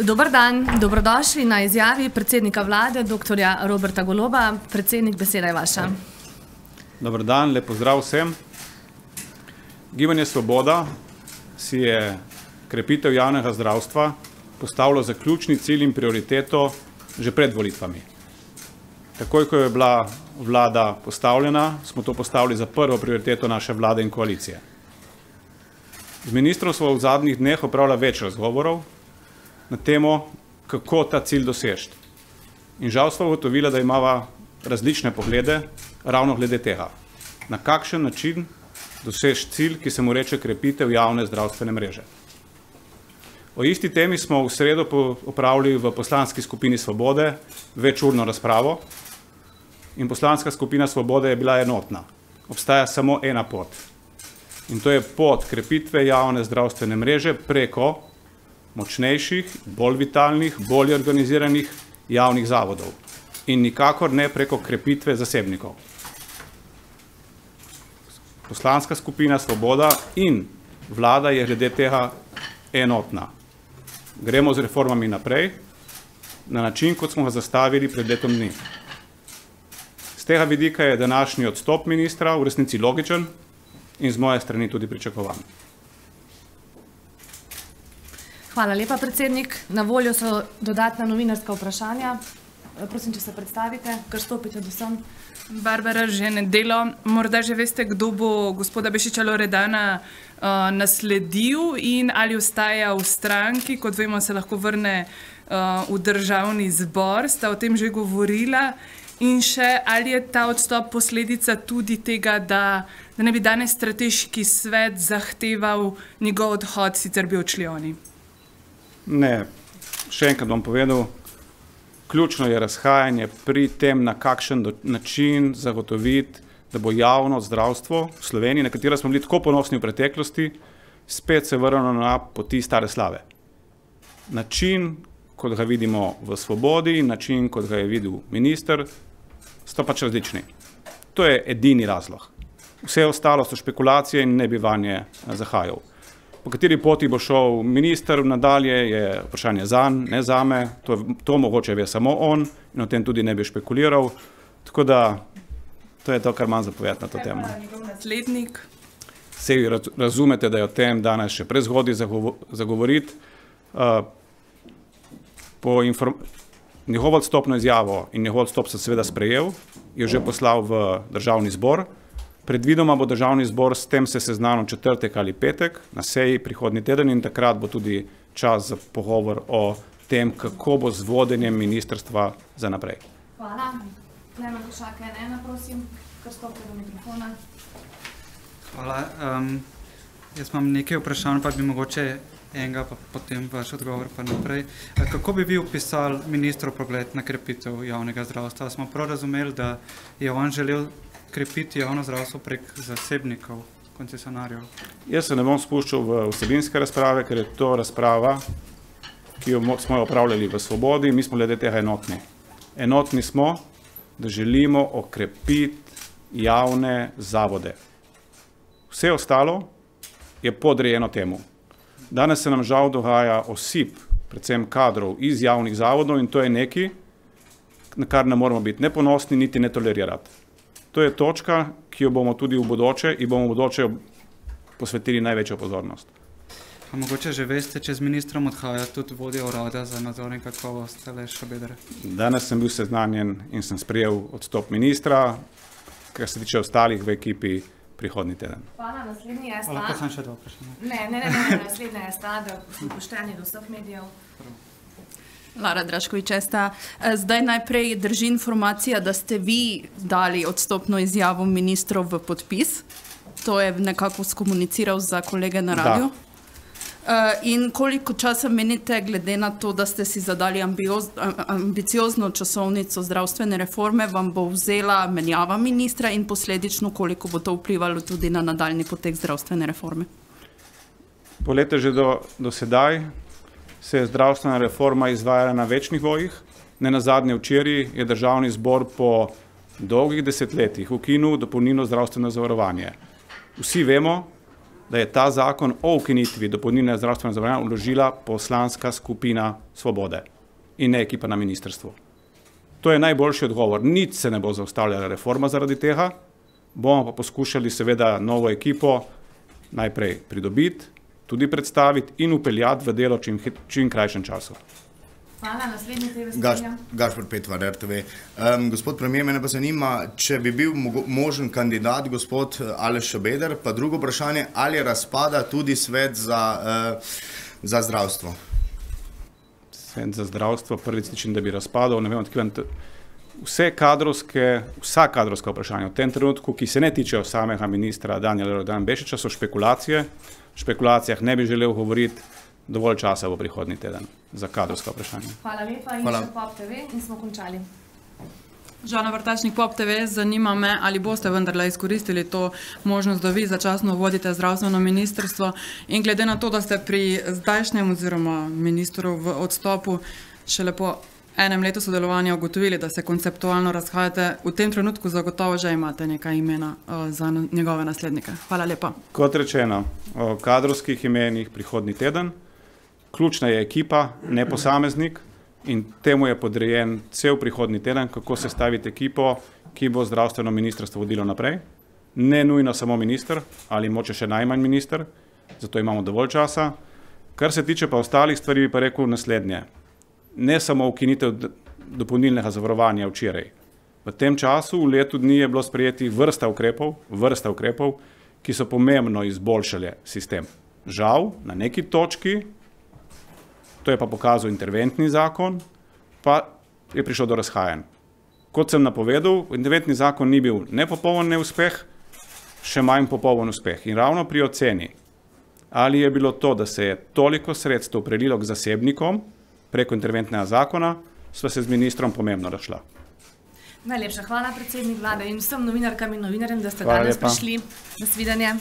Dober dan, dobrodošli na izjavi predsednika vlade, dr. Roberta Goloba. Predsednik, beseda je vaša. Dober dan, lep pozdrav vsem. Gibanje Svoboda si je krepitev javnega zdravstva postavilo za ključni cilj in prioriteto že pred volitvami. Takoj, ko je bila vlada postavljena, smo to postavili za prvo prioriteto naše vlade in koalicije. Z ministrom smo v zadnjih dneh opravili več razgovorov na temo, kako ta cilj doseči. In žal smo ugotovili, da imava različne poglede ravno glede tega. Na kakšen način doseči cilj, ki se mu reče krepitev javne zdravstvene mreže. O isti temi smo v sredo opravili v poslanski skupini Svobode večurno razpravo in poslanska skupina Svobode je bila enotna. Obstaja samo ena pot. In to je pot krepitve javne zdravstvene mreže preko močnejših, bolj vitalnih, bolje organiziranih javnih zavodov in nikakor ne preko krepitve zasebnikov. Poslanska skupina Svoboda in vlada je glede tega enotna. Gremo z reformami naprej na način, kot smo ga zastavili pred letom dni. Z tega vidika je današnji odstop ministra v resnici logičen in z moje strani tudi pričakovan. Hvala lepa, predsednik. Na voljo so dodatna novinarska vprašanja. Prosim, če se predstavite, kar stopite do sem. Barbara Ženedelo, morda že veste, kdo bo gospoda Bešiča Loredana nasledil in ali ostaja v stranki, kot vemo, se lahko vrne v državni zbor, sta o tem že govorila. In še, ali je ta odstop posledica tudi tega, da ne bi danes strateški svet zahteval njegov odhod, sicer bi odšli oni? Ne, še enkrat bom povedal, ključno je razhajanje pri tem, na kakšen način zagotoviti, da bo javno zdravstvo v Sloveniji, na katero smo bili tako ponosni v preteklosti, spet se vrnilo na poti stare slave. Način, kot ga vidimo v Svobodi, in način, kot ga je videl minister, sta pač različni. To je edini razlog. Vse ostalo so špekulacije in ne bi vanje zahajal. Po kateri poti bo šel minister nadalje, je vprašanje zanj, ne zame. To mogoče ve samo on in o tem tudi ne bi špekuliral. Tako da, to je to, kar imam za povedati na to temo. Naslednik. Sej razumete, da je o tem danes še prezgodaj zagovoriti. Njegovo odstopno izjavo in njegov odstop se seveda sprejel, je že poslal v državni zbor. Predvidoma bo državni zbor s tem se seznanil četrtek ali petek na seji prihodnji teden in takrat bo tudi čas za pogovor o tem, kako bo z vodenjem ministrstva za naprej. Hvala. Klemen Košak, ena, prosim, kar stopite do mikrofona. Hvala. Jaz imam nekaj vprašanj, pa bi mogoče enega, pa potem vaš odgovor pa naprej. Kako bi vi opisali ministrov pogled na krepitev javnega zdravstva? Smo prav razumeli, da je on želel krepiti javno zdravstvo prek zasebnikov, koncesionarjev? Jaz se ne bom spuščal v vsebinske razprave, ker je to razprava, ki smo jo opravljali v Svobodi, mi smo glede tega enotni. Enotni smo, da želimo okrepiti javne zavode. Vse ostalo je podrejeno temu. Danes se nam žal dogaja osip, predvsem kadrov iz javnih zavodov in to je nekaj, na kar ne moramo biti neponosni, niti ne tolerirati. To je točka, ki jo bomo tudi v bodoče in bomo v bodoče posvetili največjo pozornost. A mogoče že veste, če z ministrom odhaja tudi vodja urada za nadzor in kakovost Aleš Šabeder? Danes sem bil seznanjen in sem sprejel odstop ministra, kar se tiče ostalih v ekipi prihodnji teden. Hvala, naslednji je sta. Lahko sem še dva vprašanja. Ne, naslednja je sta, da smo pošteni do vseh medijev. Lara Draškovič, zdaj najprej drži informacija, da ste vi dali odstopno izjavo ministrov v podpis. To je nekako skomuniciral za kolege na radiju. In koliko časa menite, glede na to, da ste si zadali ambiciozno časovnico zdravstvene reforme, vam bo vzela menjava ministra in posledično, koliko bo to vplivalo tudi na nadaljni potek zdravstvene reforme? Poglejte, že do sedaj se je zdravstvena reforma izvajala na več nivojih. Nenazadnje včeraj je državni zbor po dolgih desetletjih ukinil dopolnilno zdravstveno zavarovanje. Vsi vemo, da je ta zakon o ukinitvi dopolnilnega zdravstvenega zavarovanja vložila poslanska skupina Svobode in ne ekipa na ministrstvu. To je najboljši odgovor. Nič se ne bo zaustavljala reforma zaradi tega, bomo pa poskušali seveda novo ekipo najprej pridobiti, tudi predstaviti in upeljati v delo čim krajšem času. Hvala, naslednji TV Slovenija. Gašper Petvar, RTV. Gospod premijer, mene pa zanima, če bi bil možen kandidat gospod Aleš Šabeder, pa drugo vprašanje, ali razpada tudi svet za zdravstvo? Svet za zdravstvo, prvič slišim, da bi razpadal, ne vem, odkrivam vsa kadrovska vprašanja v tem trenutku, ki se ne tičejo samega ministra Danijela Loredana Bešiča, so špekulacije. V špekulacijah ne bi želel govoriti, dovolj časa v prihodnji teden za kadrovska vprašanja. Hvala lepa in še Pop TV in smo končali. Žana Vrtačnik, Pop TV, zanima me, ali boste vendarle izkoristili to možnost, da vi začasno vodite zdravstveno ministrstvo in glede na to, da ste pri zdajšnjem oziroma ministru v odstopu šele po enem letu sodelovanja ugotovili, da se konceptualno razhajate, v tem trenutku zagotovo že imate nekaj imena za njegove naslednike. Hvala lepa. Kot rečeno, o kadrovskih imenih prihodnji teden, ključna je ekipa, ne posameznik, in temu je podrejen cel prihodnji teden, kako sestaviti ekipo, ki bo zdravstveno ministrstvo vodilo naprej. Ne nujno samo minister, ali moče še najmanj minister, zato imamo dovolj časa. Kar se tiče pa ostalih stvari, bi pa rekel naslednje. Ne samo ukinitev dopolnilnega zavarovanja včeraj. V tem času, v letu dni, je bilo sprejeti vrsta ukrepov, ki so pomembno izboljšali sistem. Žal, na neki točki, to je pa pokazal interventni zakon, pa je prišlo do razhajanj. Kot sem napovedal, interventni zakon ni bil ne popoln neuspeh, še manj popoln uspeh. In ravno pri oceni, ali je bilo to, da se je toliko sredstev prelilo k zasebnikom preko interventnega zakona, sva se z ministrom pomembno razšla. Najlepša hvala, predsednik vlade in vsem novinarkam in novinarjem, da ste danes prišli. Nasvidenje.